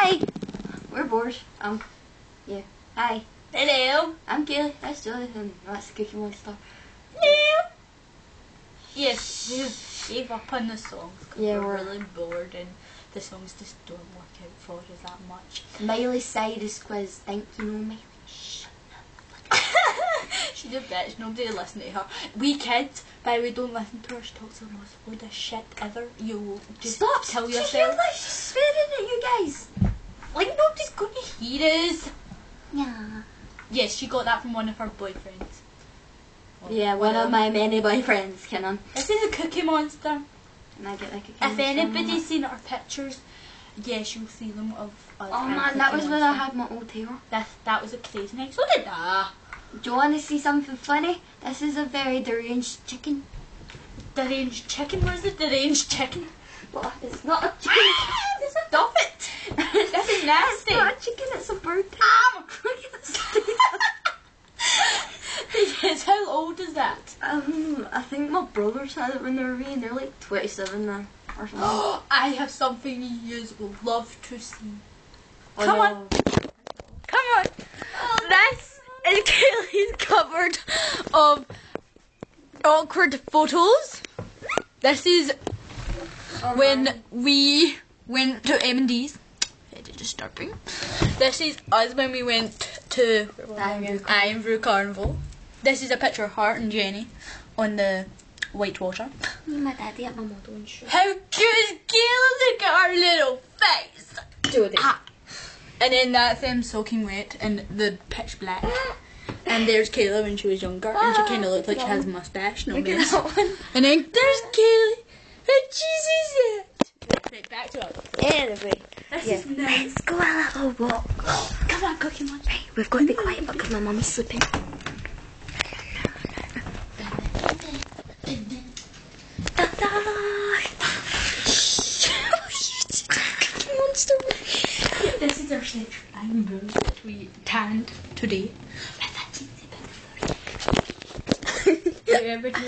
Hi! We're bored. Yeah. Hi. Hello. I'm Kaylee. That's Julie, and that's Cookie Monster. Hello. Yes, we gave up on the songs because Yeah, we're we're really bored and the songs just don't work out for us that much. Miley Cyrus quiz. Think you know Miley? Shut up. She's a bitch. Nobody listen to her. We kids, by the way, don't listen to her. She talks the most load of shit ever. You will just Stop! kill She's yourself. She's swearing at you guys. Like nobody's going to hear us. Yeah. Yes, she got that from one of her boyfriends. Well, Yeah, one of my many boyfriends, Kenan. This is a Cookie Monster. And I get like a Cookie If Monster anybody's seen our pictures, yes, you'll see them of us. Oh and man, that Cookie was when I Monster. had my old hair. That was a crazy night. So did that. Do you want to see something funny? This is a very deranged chicken. Deranged chicken? Where's the deranged chicken? Well, it's not a chicken. Stop it! This is nasty. It's not a chicken, it's a bird. Look at this. Yes, how old is that? I think my brothers had it when they were wee, and they're like 27 now, or something. I have something you will love to see. Oh, Come no. on. Come on. This is Kaylee's cupboard of awkward photos. This is when we went to M&D's. Very disturbing. This is us when we went to Ironbrew Carnival. This is a picture of Hart and Jenny on the Whitewater. Me and my daddy at my modelling show. How cute is Kayla? Look at her little face. Jodie. And then that's them soaking wet and the pitch black. And there's Kayla when she was younger, and she kind of looked like she has a mustache. No Look at mess. that one. And then there's Kaylee. And she's it. Right, back to us. Anyway, This is nice. let's go a little walk. Come on, Cookie Monster. Right, we've got to be quiet because my mummy's sleeping. Cookie Monster. This is our selection eyebrows that we tanned today. With a cheesy bit of